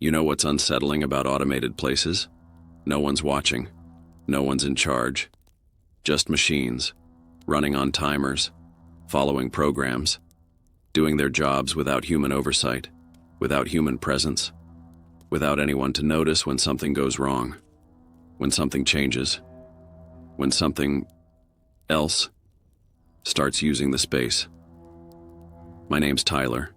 You know what's unsettling about automated places? No one's watching. No one's in charge. Just machines, running on timers, following programs, doing their jobs without human oversight, without human presence, without anyone to notice when something goes wrong, when something changes, when something else starts using the space. My name's Tyler,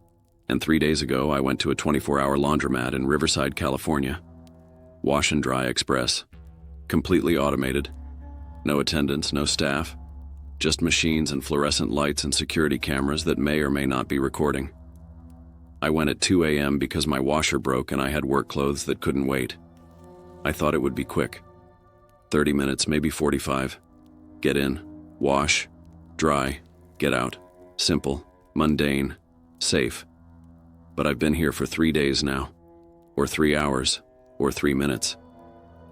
and 3 days ago I went to a 24-hour laundromat in Riverside, California. Wash and dry express. Completely automated. No attendants, no staff. Just machines and fluorescent lights and security cameras that may or may not be recording. I went at 2 a.m. because my washer broke and I had work clothes that couldn't wait. I thought it would be quick. 30 minutes, maybe 45. Get in, wash, dry, get out. Simple, mundane, safe. But I've been here for 3 days now. Or 3 hours. Or 3 minutes.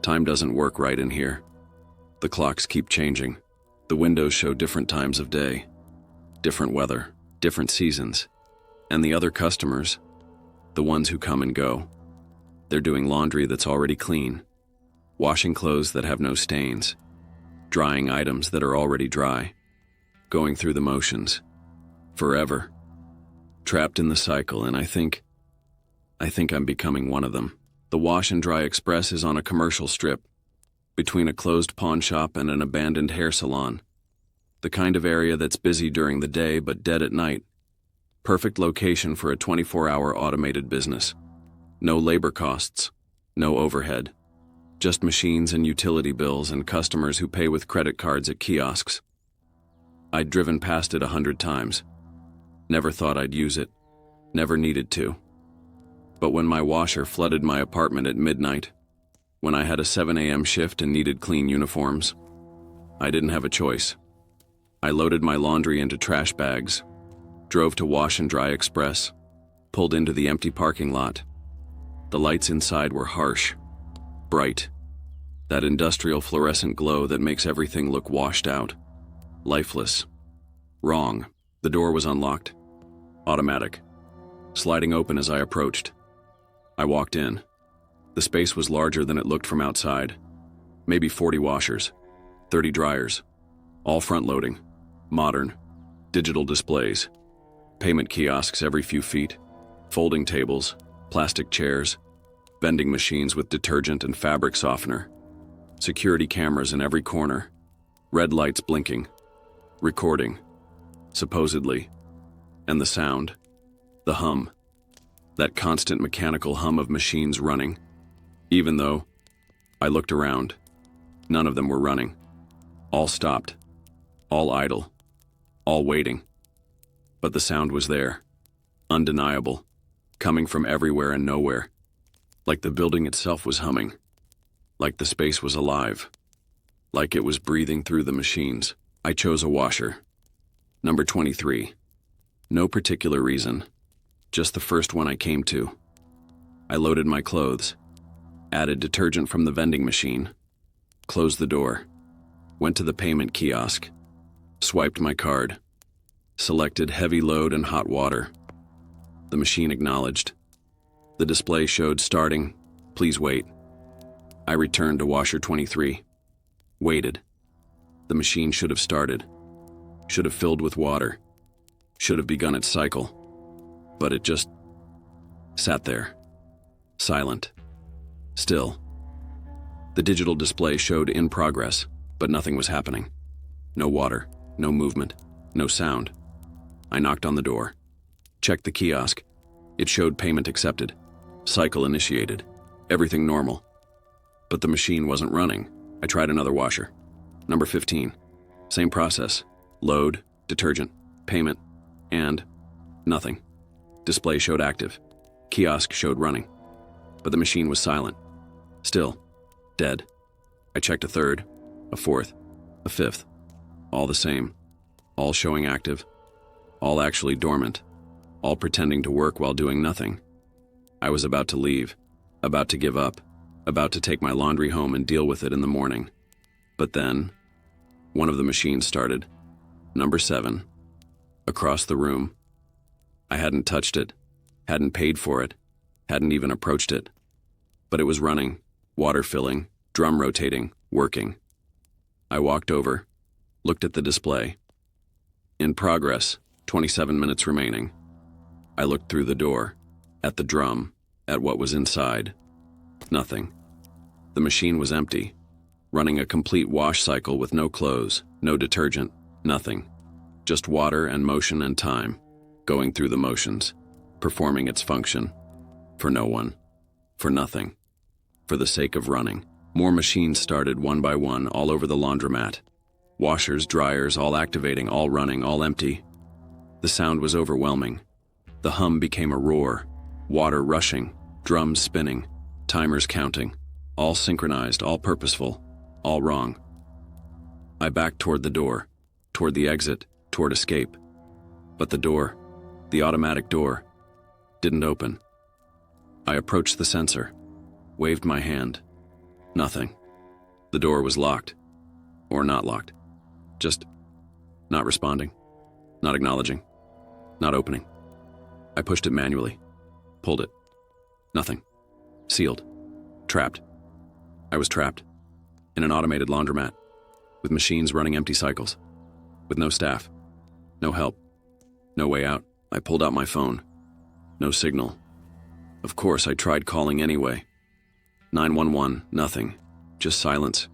Time doesn't work right in here. The clocks keep changing. The windows show different times of day, different weather, different seasons. And the other customers, the ones who come and go, they're doing laundry that's already clean, washing clothes that have no stains, drying items that are already dry, going through the motions, forever, trapped in the cycle, and I think I'm becoming one of them. The Wash and Dry Express is on a commercial strip, between a closed pawn shop and an abandoned hair salon. The kind of area that's busy during the day but dead at night. Perfect location for a 24-hour automated business. No labor costs, no overhead. Just machines and utility bills and customers who pay with credit cards at kiosks. I'd driven past it 100 times. Never thought I'd use it. Never needed to. But when my washer flooded my apartment at midnight, when I had a 7 a.m. shift and needed clean uniforms, I didn't have a choice. I loaded my laundry into trash bags, drove to Wash and Dry Express, pulled into the empty parking lot. The lights inside were harsh, bright, that industrial fluorescent glow that makes everything look washed out, lifeless. Wrong. The door was unlocked. Automatic. Sliding open as I approached. I walked in. The space was larger than it looked from outside. Maybe 40 washers, 30 dryers, all front-loading, modern, digital displays, payment kiosks every few feet, folding tables, plastic chairs, vending machines with detergent and fabric softener, security cameras in every corner, red lights blinking, recording, supposedly, and the sound, the hum, that constant mechanical hum of machines running. Even though I looked around, none of them were running. All stopped, all idle, all waiting. But the sound was there, undeniable, coming from everywhere and nowhere. Like the building itself was humming, like the space was alive, like it was breathing through the machines. I chose a washer. Number 23. No particular reason, just the first one I came to. I loaded my clothes, added detergent from the vending machine, closed the door, went to the payment kiosk, swiped my card, selected heavy load and hot water. The machine acknowledged. The display showed starting, please wait. I returned to washer 23, waited. The machine should have started, should have filled with water, should have begun its cycle, but it just sat there, silent, still. The digital display showed in progress, but nothing was happening. No water, no movement, no sound. I knocked on the door, checked the kiosk. It showed payment accepted, cycle initiated, everything normal. But the machine wasn't running. I tried another washer. Number 15. Same process. Load, detergent, payment, and nothing. Display showed active. Kiosk showed running. But the machine was silent. Still. Dead. I checked a third, a fourth, a fifth. All the same. All showing active. All actually dormant. All pretending to work while doing nothing. I was about to leave. About to give up. About to take my laundry home and deal with it in the morning. But then, one of the machines started. Number 7. Across the room. I hadn't touched it, hadn't paid for it, hadn't even approached it. but it was running, water filling, drum rotating, working. I walked over, looked at the display. In progress, 27 minutes remaining. I looked through the door, at the drum, at what was inside. Nothing. The machine was empty, running a complete wash cycle with no clothes, no detergent, nothing. Just water and motion and time, going through the motions, performing its function. For no one. For nothing. For the sake of running. More machines started one by one all over the laundromat. Washers, dryers, all activating, all running, all empty. The sound was overwhelming. The hum became a roar. Water rushing, drums spinning, timers counting. All synchronized, all purposeful, all wrong. I backed toward the door, toward the exit, toward escape. But the door, the automatic door, didn't open. I approached the sensor, waved my hand. Nothing. The door was locked. Or not locked. Just not responding, not acknowledging, not opening. I pushed it manually, pulled it. Nothing. Sealed. Trapped. I was trapped. In an automated laundromat, with machines running empty cycles, with no staff, no help, no way out. I pulled out my phone. No signal. Of course, I tried calling anyway. 911, nothing. Just silence.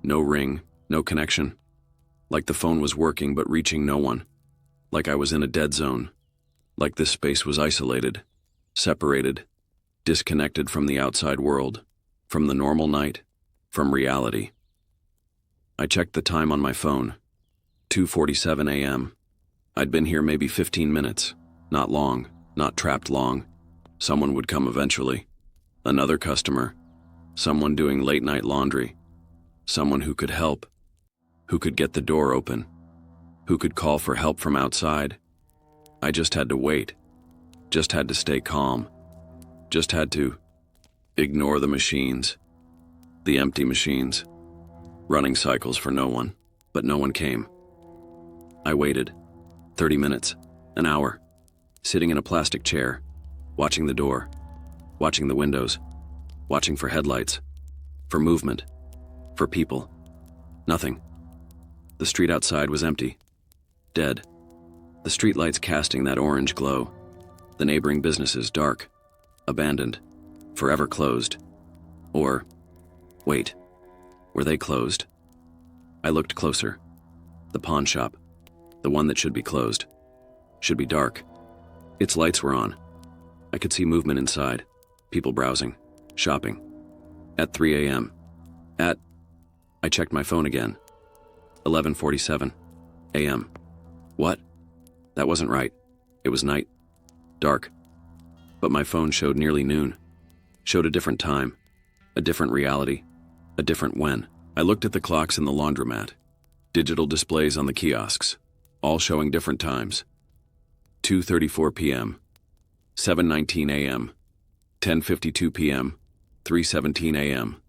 No ring, no connection. Like the phone was working but reaching no one. Like I was in a dead zone. Like this space was isolated, separated, disconnected from the outside world, from the normal night, from reality. I checked the time on my phone. 2:47 a.m. I'd been here maybe 15 minutes. Not long, not trapped long. Someone would come eventually. Another customer. Someone doing late-night laundry. Someone who could help. Who could get the door open. Who could call for help from outside. I just had to wait. Just had to stay calm. Just had to ignore the machines. The empty machines. Running cycles for no one, but no one came. I waited. 30 minutes. An hour. Sitting in a plastic chair. Watching the door. Watching the windows. Watching for headlights. For movement. For people. Nothing. The street outside was empty. Dead. The streetlights casting that orange glow. The neighboring businesses dark. Abandoned. Forever closed. Or, wait, were they closed? I looked closer. The pawn shop. The one that should be closed. Should be dark. Its lights were on. I could see movement inside. People browsing. Shopping. At 3 a.m. I checked my phone again. 11:47 a.m. What? That wasn't right. It was night. Dark. But my phone showed nearly noon. Showed a different time. A different reality. A different when. I looked at the clocks in the laundromat. Digital displays on the kiosks. All showing different times. 2:34 p.m. 7:19 a.m. 10:52 p.m. 3:17 a.m.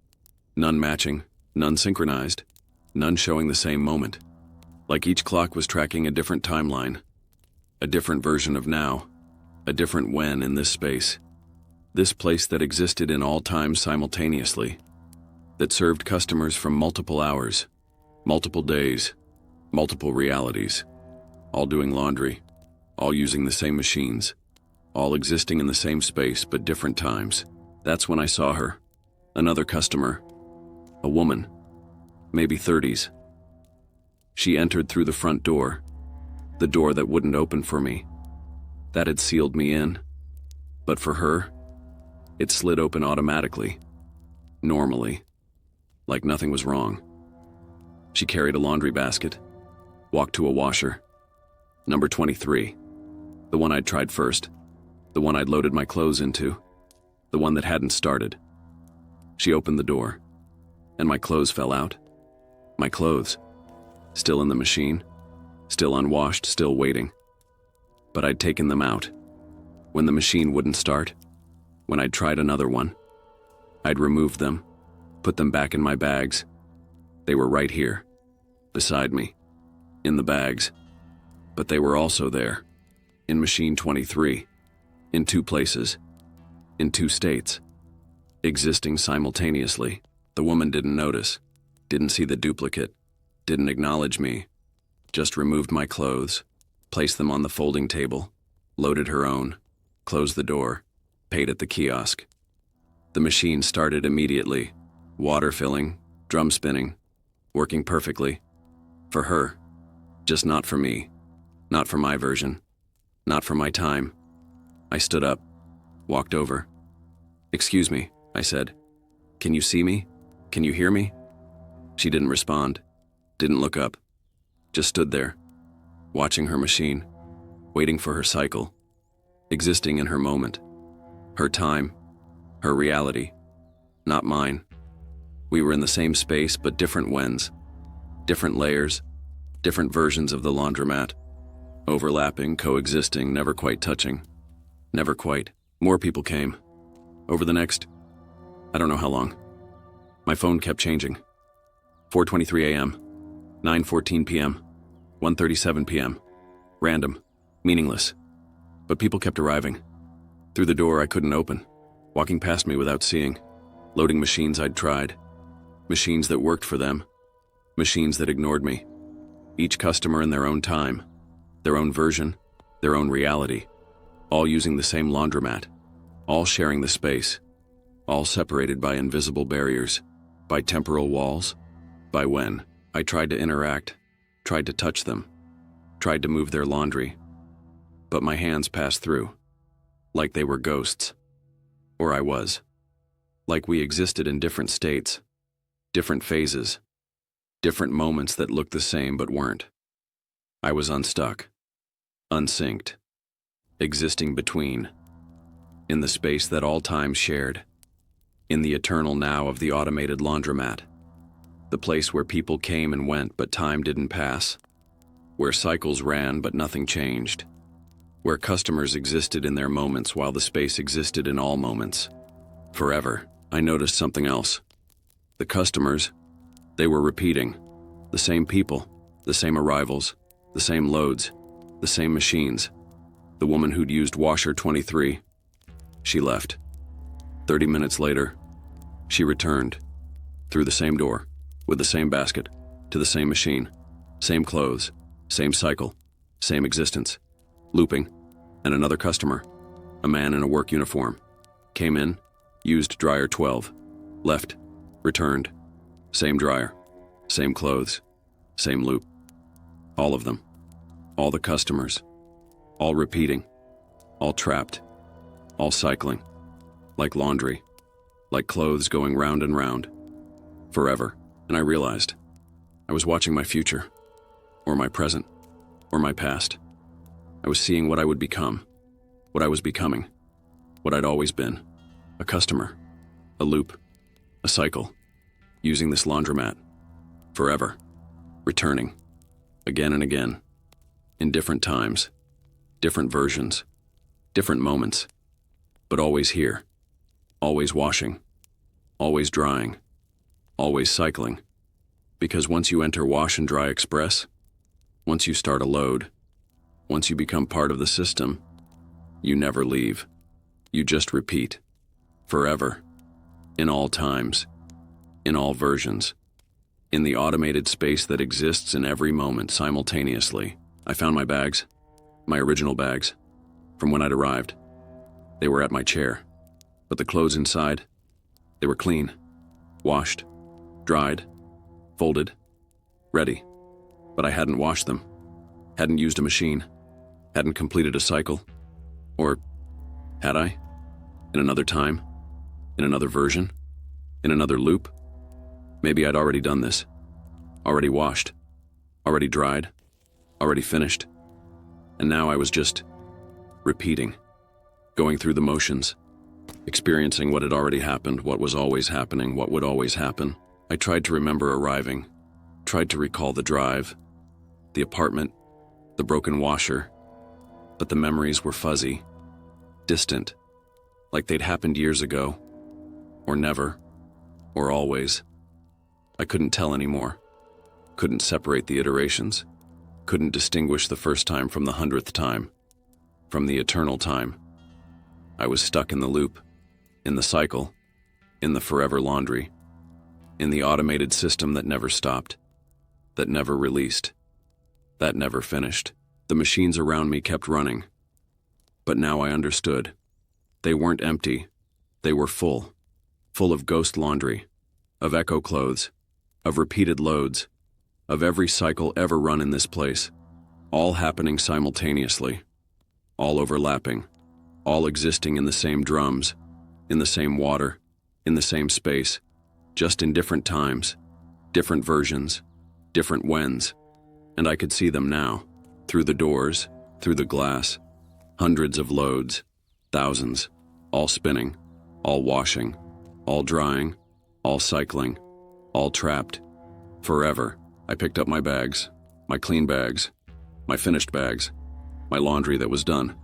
None matching, none synchronized, none showing the same moment. Like each clock was tracking a different timeline. A different version of now. A different when in this space. This place that existed in all times simultaneously. That served customers from multiple hours, multiple days, multiple realities. All doing laundry. All using the same machines. All existing in the same space but different times. That's when I saw her. Another customer. A woman. Maybe 30s. She entered through the front door. The door that wouldn't open for me. That had sealed me in. But for her, it slid open automatically. Normally. Like nothing was wrong. She carried a laundry basket. Walked to a washer. Number 23. The one I'd tried first. The one I'd loaded my clothes into. The one that hadn't started. She opened the door. And my clothes fell out. My clothes. Still in the machine. Still unwashed, still waiting. But I'd taken them out. When the machine wouldn't start. When I'd tried another one. I'd removed them. Put them back in my bags. They were right here. Beside me. In the bags. But they were also there. In machine 23. In two places. In two states. existing simultaneously. The woman didn't notice, didn't see the duplicate, didn't acknowledge me, just removed my clothes, placed them on the folding table, loaded her own, closed the door, paid at the kiosk. The machine started immediately, water filling, drum spinning, working perfectly. For her, just not for me, not for my version, not for my time. I stood up, walked over. "Excuse me," I said. "Can you see me? Can you hear me?" She didn't respond, didn't look up, just stood there, watching her machine, waiting for her cycle, existing in her moment, her time, her reality, not mine. We were in the same space but different whens, different layers, different versions of the laundromat, overlapping, coexisting, never quite touching. Never quite. More people came. Over the next, I don't know how long. My phone kept changing. 4:23 a.m., 9:14 p.m., 1:37 p.m. Random, meaningless. But people kept arriving. Through the door I couldn't open, walking past me without seeing, loading machines I'd tried, machines that worked for them, machines that ignored me. Each customer in their own time, their own version, their own reality, all using the same laundromat, all sharing the space, all separated by invisible barriers, by temporal walls, by when I tried to interact, tried to touch them, tried to move their laundry, but my hands passed through, like they were ghosts. Or I was. Like we existed in different states, different phases, different moments that looked the same but weren't. I was unstuck, unsynced, existing between, in the space that all time shared, in the eternal now of the automated laundromat, the place where people came and went but time didn't pass, where cycles ran but nothing changed, where customers existed in their moments while the space existed in all moments. Forever. I noticed something else. The customers, they were repeating. The same people, the same arrivals, the same loads, the same machines. The woman who'd used washer 23, she left. 30 minutes later, she returned, through the same door, with the same basket, to the same machine, same clothes, same cycle, same existence, looping, and another customer, a man in a work uniform, came in, used dryer 12, left, returned, same dryer, same clothes, same loop. All of them, all the customers, all repeating, all trapped, all cycling, like laundry, like clothes going round and round, forever. And I realized I was watching my future, or my present, or my past. I was seeing what I would become, what I was becoming, what I'd always been, a customer, a loop, a cycle, using this laundromat, forever, returning, again and again, in different times, different versions, different moments, but always here, always washing, always drying, always cycling. Because once you enter Wash and Dry Express, once you start a load, once you become part of the system, you never leave. You just repeat, forever, in all times, in all versions, in the automated space that exists in every moment simultaneously. I found my bags, my original bags, from when I'd arrived. They were at my chair, but the clothes inside, they were clean, washed, dried, folded, ready. But I hadn't washed them, hadn't used a machine, hadn't completed a cycle. Or had I? In another time? In another version? In another loop? Maybe I'd already done this, already washed, already dried, already finished. And now I was just repeating, going through the motions, experiencing what had already happened, what was always happening, what would always happen. I tried to remember arriving, tried to recall the drive, the apartment, the broken washer, but the memories were fuzzy, distant, like they'd happened years ago, or never, or always. I couldn't tell anymore, couldn't separate the iterations, couldn't distinguish the first time from the 100th time, from the eternal time. I was stuck in the loop, in the cycle, in the forever laundry, in the automated system that never stopped, that never released, that never finished. The machines around me kept running. But now I understood. They weren't empty. They were full. Full of ghost laundry, of echo clothes, of repeated loads, of every cycle ever run in this place, all happening simultaneously, all overlapping, all existing in the same drums, in the same water, in the same space, just in different times, different versions, different whens. And I could see them now, through the doors, through the glass, hundreds of loads, thousands, all spinning, all washing, all drying, all cycling, all trapped, forever. I picked up my bags, my clean bags, my finished bags, my laundry that was done,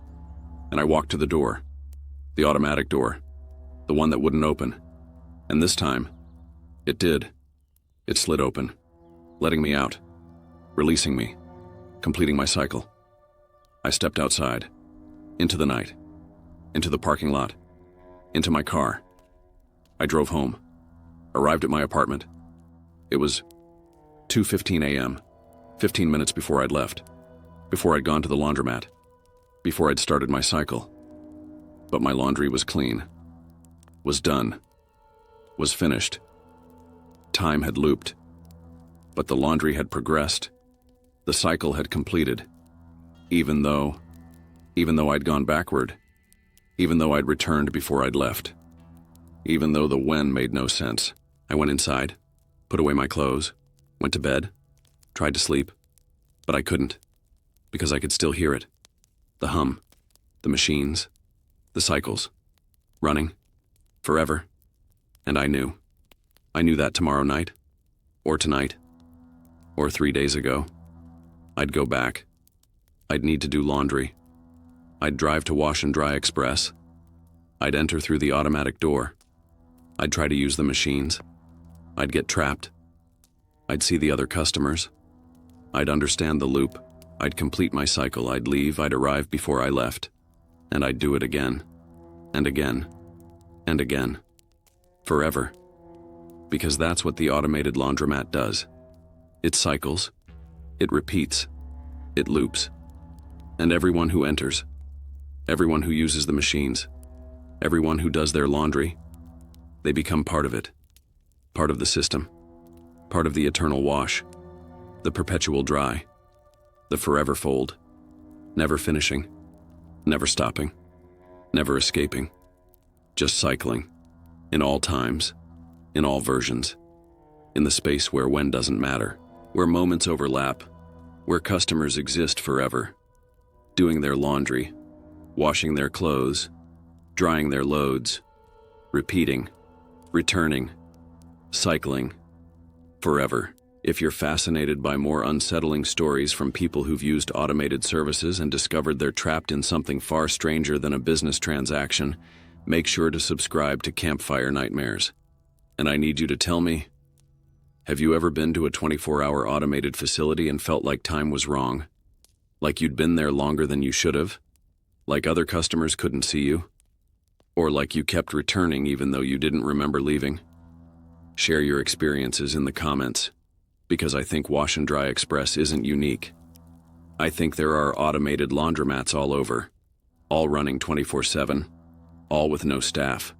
and I walked to the door, the automatic door, the one that wouldn't open. And this time, it did. It slid open, letting me out, releasing me, completing my cycle. I stepped outside, into the night, into the parking lot, into my car. I drove home, arrived at my apartment. It was 2:15 a.m., 15 minutes before I'd left, before I'd gone to the laundromat, before I'd started my cycle. But my laundry was clean, was done, was finished. Time had looped, but the laundry had progressed. The cycle had completed, even though I'd gone backward, even though I'd returned before I'd left, even though the when made no sense. I went inside, put away my clothes, went to bed, tried to sleep, but I couldn't, because I could still hear it. The hum, the machines, the cycles, running, forever. And I knew that tomorrow night, or tonight, or 3 days ago, I'd go back. I'd need to do laundry. I'd drive to Wash and Dry Express. I'd enter through the automatic door. I'd try to use the machines. I'd get trapped. I'd see the other customers. I'd understand the loop. I'd complete my cycle. I'd leave. I'd arrive before I left. And I'd do it again, and again, and again. Forever. Because that's what the automated laundromat does. It cycles. It repeats. It loops. And everyone who enters, everyone who uses the machines, everyone who does their laundry, they become part of it, part of the system, part of the eternal wash, the perpetual dry, the forever fold, never finishing, never stopping, never escaping, just cycling, in all times, in all versions, in the space where when doesn't matter, where moments overlap, where customers exist forever, doing their laundry, washing their clothes, drying their loads, repeating, returning, cycling, forever. If you're fascinated by more unsettling stories from people who've used automated services and discovered they're trapped in something far stranger than a business transaction, make sure to subscribe to Campfire Nightmares. And I need you to tell me, have you ever been to a 24-hour automated facility and felt like time was wrong? Like you'd been there longer than you should have? Like other customers couldn't see you? Or like you kept returning even though you didn't remember leaving? Share your experiences in the comments, because I think Wash and Dry Express isn't unique. I think there are automated laundromats all over, all running 24/7, all with no staff,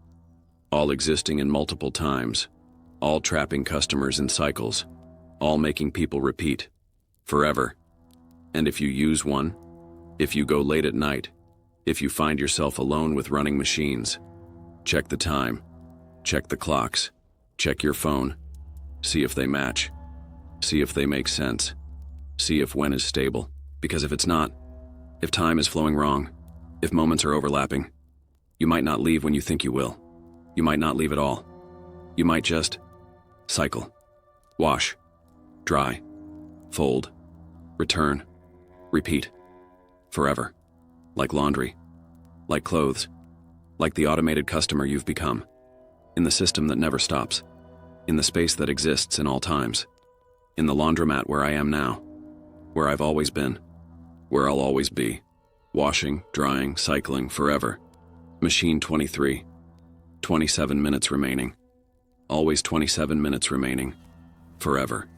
all existing in multiple times, all trapping customers in cycles, all making people repeat, forever. And if you use one, if you go late at night, if you find yourself alone with running machines, check the time, check the clocks, check your phone, see if they match, see if they make sense, see if when is stable. Because if it's not, if time is flowing wrong, if moments are overlapping, you might not leave when you think you will. You might not leave at all. You might just cycle, wash, dry, fold, return, repeat, forever. Like laundry, like clothes, like the automated customer you've become, in the system that never stops, in the space that exists in all times, in the laundromat where I am now, where I've always been, where I'll always be, washing, drying, cycling, forever. Machine 23, 27 minutes remaining. Always 27 minutes remaining. Forever.